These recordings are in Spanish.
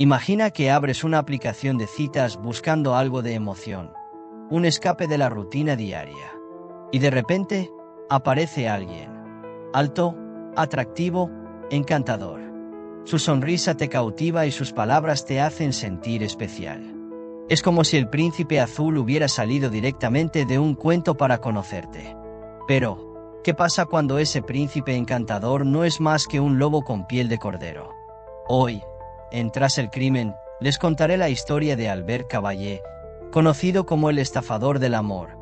Imagina que abres una aplicación de citas buscando algo de emoción, un escape de la rutina diaria. Y de repente, aparece alguien. Alto, atractivo, encantador. Su sonrisa te cautiva y sus palabras te hacen sentir especial. Es como si el príncipe azul hubiera salido directamente de un cuento para conocerte. Pero, ¿qué pasa cuando ese príncipe encantador no es más que un lobo con piel de cordero? Hoy, en Tras el Crimen, les contaré la historia de Albert Caballé, conocido como el estafador del amor.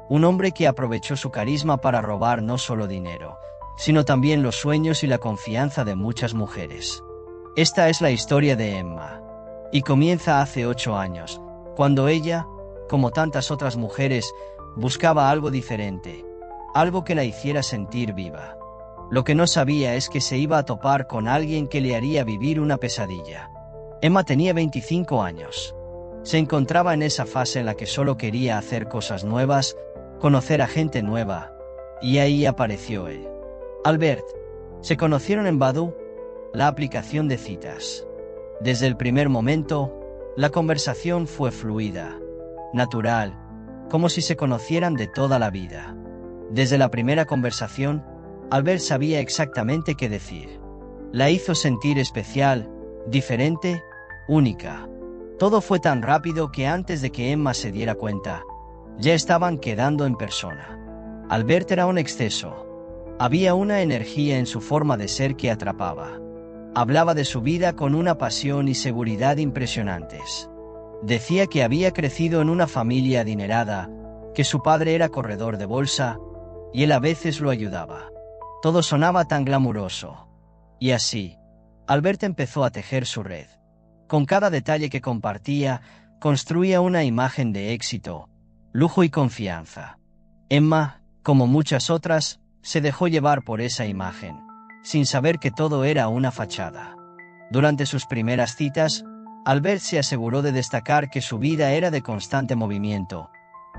Un hombre que aprovechó su carisma para robar no solo dinero, sino también los sueños y la confianza de muchas mujeres. Esta es la historia de Emma. Y comienza hace 8 años, cuando ella, como tantas otras mujeres, buscaba algo diferente, algo que la hiciera sentir viva. Lo que no sabía es que se iba a topar con alguien que le haría vivir una pesadilla. Emma tenía 25 años. Se encontraba en esa fase en la que solo quería hacer cosas nuevas, conocer a gente nueva, y ahí apareció él. Albert. Se conocieron en Badoo, la aplicación de citas. Desde el primer momento, la conversación fue fluida, natural, como si se conocieran de toda la vida. Desde la primera conversación, Albert sabía exactamente qué decir. La hizo sentir especial, diferente, única. Todo fue tan rápido que antes de que Emma se diera cuenta, ya estaban quedando en persona. Albert era un exceso. Había una energía en su forma de ser que atrapaba. Hablaba de su vida con una pasión y seguridad impresionantes. Decía que había crecido en una familia adinerada, que su padre era corredor de bolsa, y él a veces lo ayudaba. Todo sonaba tan glamuroso. Y así, Albert empezó a tejer su red. Con cada detalle que compartía, construía una imagen de éxito, lujo y confianza. Emma, como muchas otras, se dejó llevar por esa imagen, sin saber que todo era una fachada. Durante sus primeras citas, Albert se aseguró de destacar que su vida era de constante movimiento,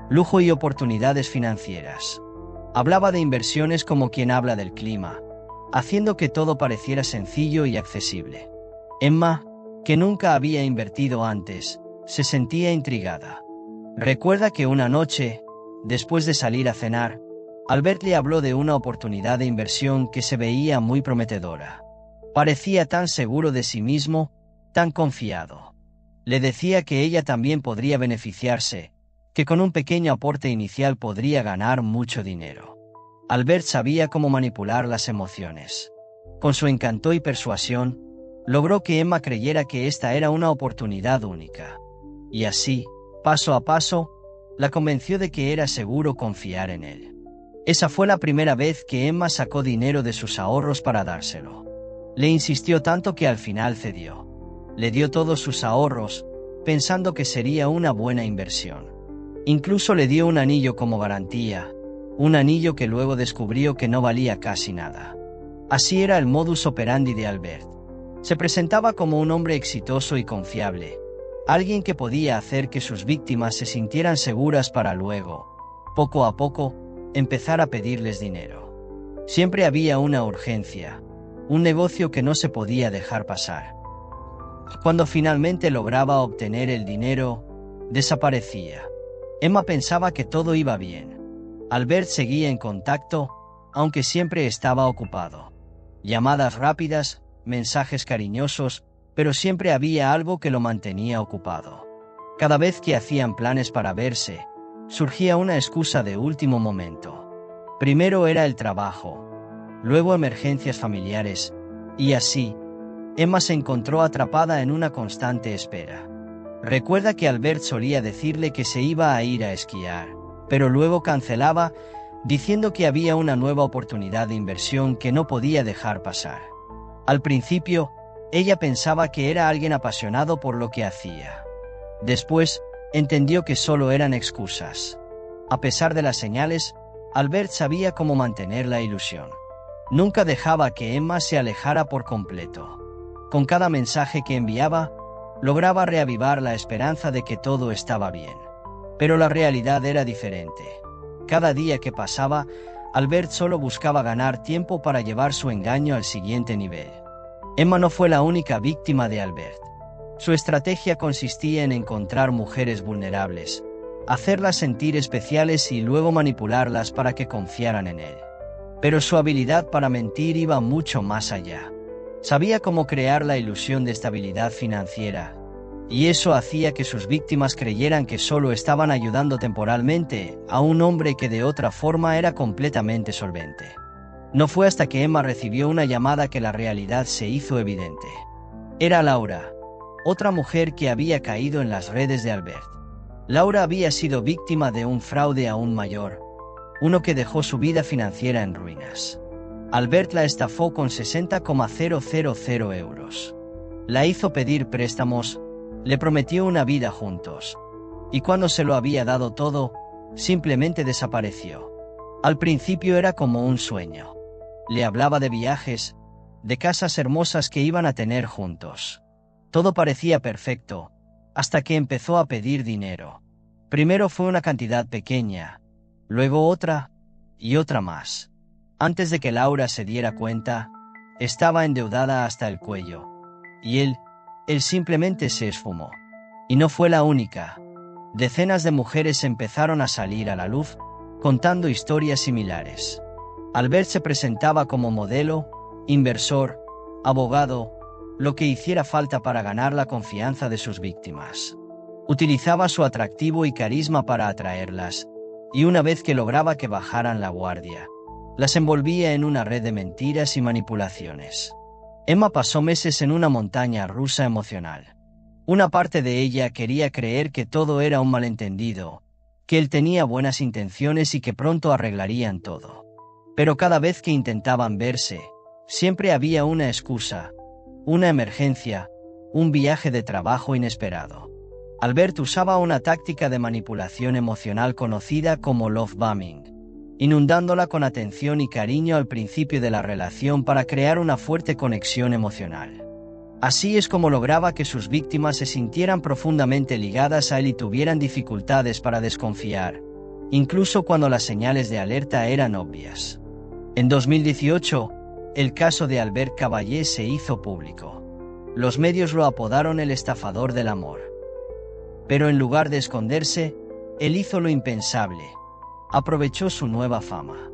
lujo y oportunidades financieras. Hablaba de inversiones como quien habla del clima, haciendo que todo pareciera sencillo y accesible. Emma, que nunca había invertido antes, se sentía intrigada. Recuerda que una noche, después de salir a cenar, Albert le habló de una oportunidad de inversión que se veía muy prometedora. Parecía tan seguro de sí mismo, tan confiado. Le decía que ella también podría beneficiarse, que con un pequeño aporte inicial podría ganar mucho dinero. Albert sabía cómo manipular las emociones. Con su encanto y persuasión, logró que Emma creyera que esta era una oportunidad única. Y así, paso a paso, la convenció de que era seguro confiar en él. Esa fue la primera vez que Emma sacó dinero de sus ahorros para dárselo. Le insistió tanto que al final cedió. Le dio todos sus ahorros, pensando que sería una buena inversión. Incluso le dio un anillo como garantía, un anillo que luego descubrió que no valía casi nada. Así era el modus operandi de Albert. Se presentaba como un hombre exitoso y confiable, alguien que podía hacer que sus víctimas se sintieran seguras para luego, poco a poco, empezar a pedirles dinero. Siempre había una urgencia, un negocio que no se podía dejar pasar. Cuando finalmente lograba obtener el dinero, desaparecía. Emma pensaba que todo iba bien. Albert seguía en contacto, aunque siempre estaba ocupado. Llamadas rápidas, mensajes cariñosos, pero siempre había algo que lo mantenía ocupado. Cada vez que hacían planes para verse, surgía una excusa de último momento. Primero era el trabajo, luego emergencias familiares, y así, Emma se encontró atrapada en una constante espera. Recuerda que Albert solía decirle que se iba a ir a esquiar, pero luego cancelaba, diciendo que había una nueva oportunidad de inversión que no podía dejar pasar. Al principio, ella pensaba que era alguien apasionado por lo que hacía. Después, entendió que solo eran excusas. A pesar de las señales, Albert sabía cómo mantener la ilusión. Nunca dejaba que Emma se alejara por completo. Con cada mensaje que enviaba, lograba reavivar la esperanza de que todo estaba bien. Pero la realidad era diferente. Cada día que pasaba, Albert solo buscaba ganar tiempo para llevar su engaño al siguiente nivel. Emma no fue la única víctima de Albert. Su estrategia consistía en encontrar mujeres vulnerables, hacerlas sentir especiales y luego manipularlas para que confiaran en él. Pero su habilidad para mentir iba mucho más allá. Sabía cómo crear la ilusión de estabilidad financiera, y eso hacía que sus víctimas creyeran que solo estaban ayudando temporalmente a un hombre que de otra forma era completamente solvente. No fue hasta que Emma recibió una llamada que la realidad se hizo evidente. Era Laura, otra mujer que había caído en las redes de Albert. Laura había sido víctima de un fraude aún mayor, uno que dejó su vida financiera en ruinas. Albert la estafó con 60,000 euros. La hizo pedir préstamos, le prometió una vida juntos, y cuando se lo había dado todo, simplemente desapareció. Al principio era como un sueño. Le hablaba de viajes, de casas hermosas que iban a tener juntos. Todo parecía perfecto, hasta que empezó a pedir dinero. Primero fue una cantidad pequeña, luego otra, y otra más. Antes de que Laura se diera cuenta, estaba endeudada hasta el cuello. Y él simplemente se esfumó. Y no fue la única. Decenas de mujeres empezaron a salir a la luz, contando historias similares. Albert se presentaba como modelo, inversor, abogado, lo que hiciera falta para ganar la confianza de sus víctimas. Utilizaba su atractivo y carisma para atraerlas, y una vez que lograba que bajaran la guardia, las envolvía en una red de mentiras y manipulaciones. Emma pasó meses en una montaña rusa emocional. Una parte de ella quería creer que todo era un malentendido, que él tenía buenas intenciones y que pronto arreglarían todo. Pero cada vez que intentaban verse, siempre había una excusa, una emergencia, un viaje de trabajo inesperado. Albert usaba una táctica de manipulación emocional conocida como love bombing, inundándola con atención y cariño al principio de la relación para crear una fuerte conexión emocional. Así es como lograba que sus víctimas se sintieran profundamente ligadas a él y tuvieran dificultades para desconfiar, incluso cuando las señales de alerta eran obvias. En 2018, el caso de Albert Caballé se hizo público. Los medios lo apodaron el estafador del amor. Pero en lugar de esconderse, él hizo lo impensable. Aprovechó su nueva fama.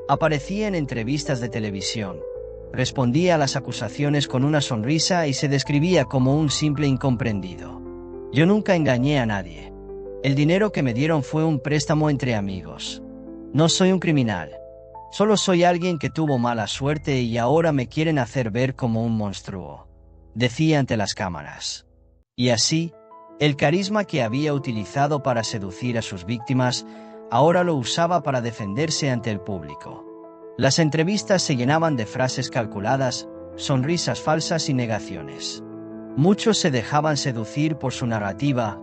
Aparecía en entrevistas de televisión, respondía a las acusaciones con una sonrisa y se describía como un simple incomprendido. Yo nunca engañé a nadie. El dinero que me dieron fue un préstamo entre amigos. No soy un criminal. Solo soy alguien que tuvo mala suerte y ahora me quieren hacer ver como un monstruo, decía ante las cámaras. Y así, el carisma que había utilizado para seducir a sus víctimas, ahora lo usaba para defenderse ante el público. Las entrevistas se llenaban de frases calculadas, sonrisas falsas y negaciones. Muchos se dejaban seducir por su narrativa,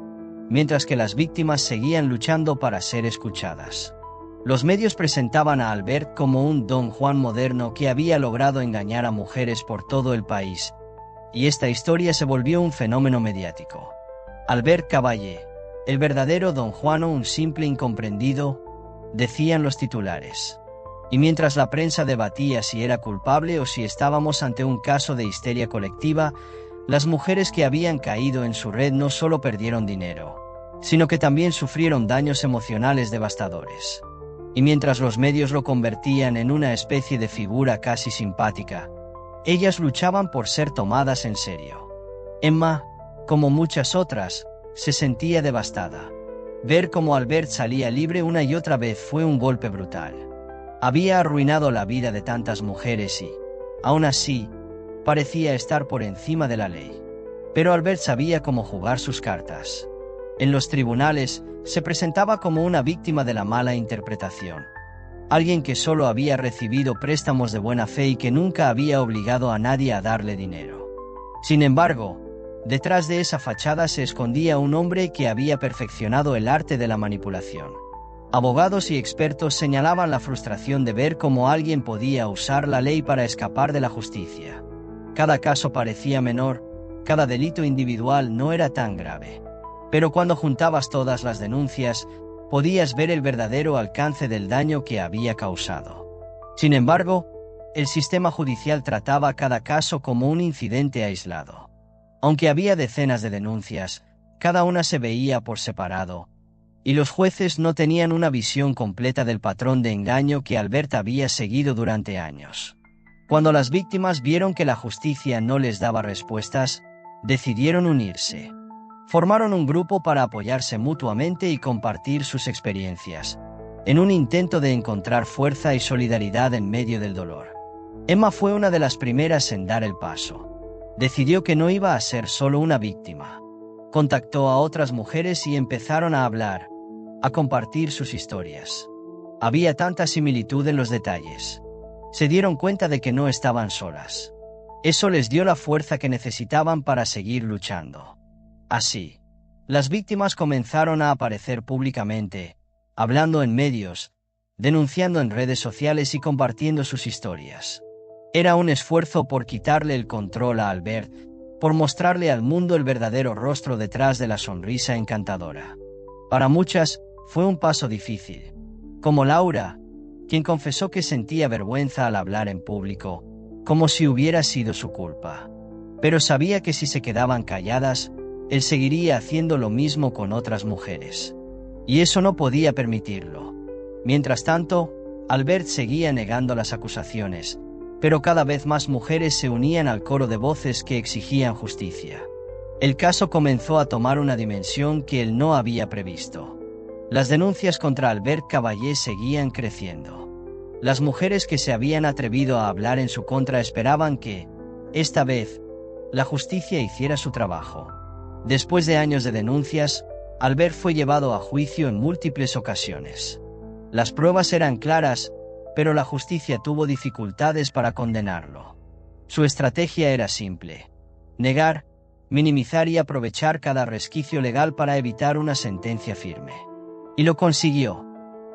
mientras que las víctimas seguían luchando para ser escuchadas. Los medios presentaban a Albert como un Don Juan moderno que había logrado engañar a mujeres por todo el país, y esta historia se volvió un fenómeno mediático. Albert Caballé, el verdadero Don Juan o un simple incomprendido, decían los titulares. Y mientras la prensa debatía si era culpable o si estábamos ante un caso de histeria colectiva, las mujeres que habían caído en su red no solo perdieron dinero, sino que también sufrieron daños emocionales devastadores. Y mientras los medios lo convertían en una especie de figura casi simpática, ellas luchaban por ser tomadas en serio. Emma, como muchas otras, se sentía devastada. Ver cómo Albert salía libre una y otra vez fue un golpe brutal. Había arruinado la vida de tantas mujeres y, aún así, parecía estar por encima de la ley. Pero Albert sabía cómo jugar sus cartas. En los tribunales, se presentaba como una víctima de la mala interpretación. Alguien que solo había recibido préstamos de buena fe y que nunca había obligado a nadie a darle dinero. Sin embargo, detrás de esa fachada se escondía un hombre que había perfeccionado el arte de la manipulación. Abogados y expertos señalaban la frustración de ver cómo alguien podía usar la ley para escapar de la justicia. Cada caso parecía menor, cada delito individual no era tan grave. Pero cuando juntabas todas las denuncias, podías ver el verdadero alcance del daño que había causado. Sin embargo, el sistema judicial trataba cada caso como un incidente aislado. Aunque había decenas de denuncias, cada una se veía por separado, y los jueces no tenían una visión completa del patrón de engaño que Albert había seguido durante años. Cuando las víctimas vieron que la justicia no les daba respuestas, decidieron unirse. Formaron un grupo para apoyarse mutuamente y compartir sus experiencias, en un intento de encontrar fuerza y solidaridad en medio del dolor. Emma fue una de las primeras en dar el paso. Decidió que no iba a ser solo una víctima. Contactó a otras mujeres y empezaron a hablar, a compartir sus historias. Había tanta similitud en los detalles. Se dieron cuenta de que no estaban solas. Eso les dio la fuerza que necesitaban para seguir luchando. Así, las víctimas comenzaron a aparecer públicamente, hablando en medios, denunciando en redes sociales y compartiendo sus historias. Era un esfuerzo por quitarle el control a Albert, por mostrarle al mundo el verdadero rostro detrás de la sonrisa encantadora. Para muchas, fue un paso difícil. Como Laura, quien confesó que sentía vergüenza al hablar en público, como si hubiera sido su culpa. Pero sabía que si se quedaban calladas, él seguiría haciendo lo mismo con otras mujeres. Y eso no podía permitirlo. Mientras tanto, Albert seguía negando las acusaciones, pero cada vez más mujeres se unían al coro de voces que exigían justicia. El caso comenzó a tomar una dimensión que él no había previsto. Las denuncias contra Albert Caballé seguían creciendo. Las mujeres que se habían atrevido a hablar en su contra esperaban que, esta vez, la justicia hiciera su trabajo. Después de años de denuncias, Albert fue llevado a juicio en múltiples ocasiones. Las pruebas eran claras, pero la justicia tuvo dificultades para condenarlo. Su estrategia era simple: negar, minimizar y aprovechar cada resquicio legal para evitar una sentencia firme. Y lo consiguió.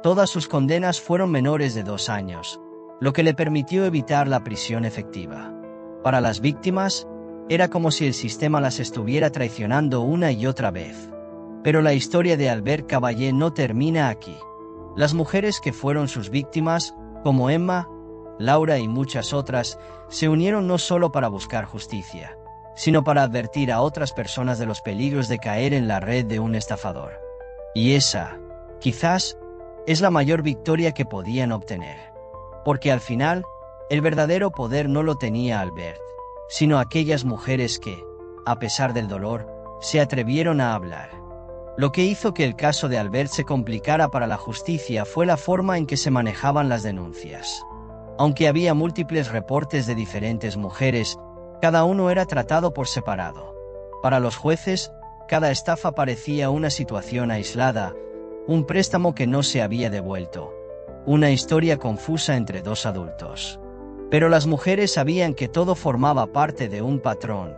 Todas sus condenas fueron menores de 2 años, lo que le permitió evitar la prisión efectiva. Para las víctimas, era como si el sistema las estuviera traicionando una y otra vez. Pero la historia de Albert Caballé no termina aquí. Las mujeres que fueron sus víctimas, como Emma, Laura y muchas otras, se unieron no solo para buscar justicia, sino para advertir a otras personas de los peligros de caer en la red de un estafador. Y esa, quizás, es la mayor victoria que podían obtener. Porque al final, el verdadero poder no lo tenía Albert, sino aquellas mujeres que, a pesar del dolor, se atrevieron a hablar. Lo que hizo que el caso de Albert se complicara para la justicia fue la forma en que se manejaban las denuncias. Aunque había múltiples reportes de diferentes mujeres, cada uno era tratado por separado. Para los jueces, cada estafa parecía una situación aislada, un préstamo que no se había devuelto, una historia confusa entre 2 adultos. Pero las mujeres sabían que todo formaba parte de un patrón,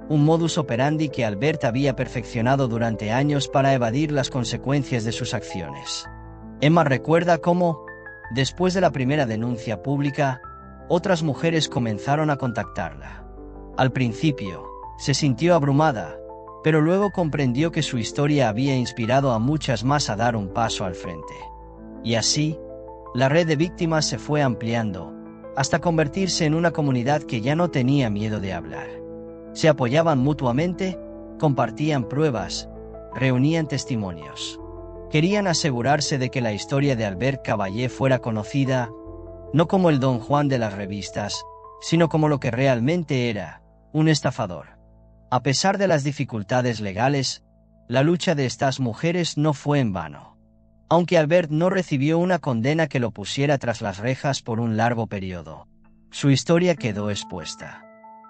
un modus operandi que Albert había perfeccionado durante años para evadir las consecuencias de sus acciones. Emma recuerda cómo, después de la primera denuncia pública, otras mujeres comenzaron a contactarla. Al principio, se sintió abrumada, pero luego comprendió que su historia había inspirado a muchas más a dar un paso al frente. Y así, la red de víctimas se fue ampliando, hasta convertirse en una comunidad que ya no tenía miedo de hablar. Se apoyaban mutuamente, compartían pruebas, reunían testimonios. Querían asegurarse de que la historia de Albert Caballé fuera conocida, no como el Don Juan de las revistas, sino como lo que realmente era, un estafador. A pesar de las dificultades legales, la lucha de estas mujeres no fue en vano. Aunque Albert no recibió una condena que lo pusiera tras las rejas por un largo periodo, su historia quedó expuesta.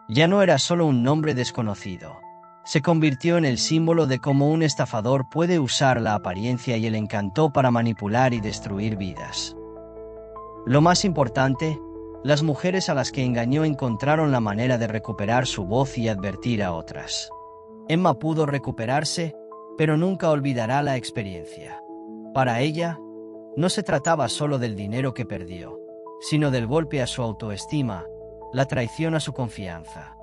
Ya no era solo un nombre desconocido. Se convirtió en el símbolo de cómo un estafador puede usar la apariencia y el encanto para manipular y destruir vidas. Lo más importante, las mujeres a las que engañó encontraron la manera de recuperar su voz y advertir a otras. Emma pudo recuperarse, pero nunca olvidará la experiencia. Para ella, no se trataba solo del dinero que perdió, sino del golpe a su autoestima, la traición a su confianza.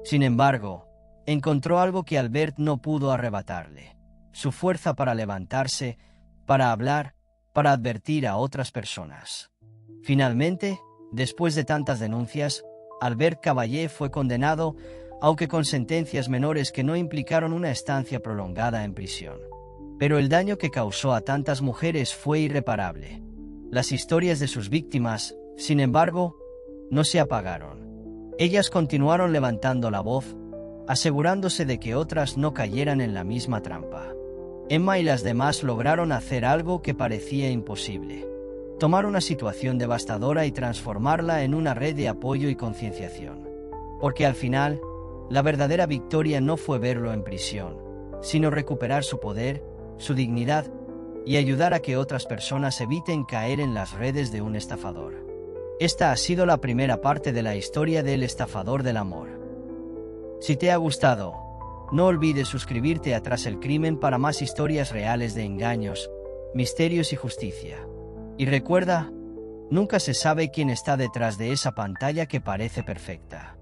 Sin embargo, encontró algo que Albert no pudo arrebatarle: su fuerza para levantarse, para hablar, para advertir a otras personas. Finalmente, después de tantas denuncias, Albert Caballé fue condenado aunque con sentencias menores que no implicaron una estancia prolongada en prisión. Pero el daño que causó a tantas mujeres fue irreparable. Las historias de sus víctimas, sin embargo, no se apagaron. Ellas continuaron levantando la voz, asegurándose de que otras no cayeran en la misma trampa. Emma y las demás lograron hacer algo que parecía imposible: tomar una situación devastadora y transformarla en una red de apoyo y concienciación. Porque al final, la verdadera victoria no fue verlo en prisión, sino recuperar su poder, su dignidad, y ayudar a que otras personas eviten caer en las redes de un estafador. Esta ha sido la primera parte de la historia del estafador del amor. Si te ha gustado, no olvides suscribirte a Tras el Crimen para más historias reales de engaños, misterios y justicia. Y recuerda, nunca se sabe quién está detrás de esa pantalla que parece perfecta.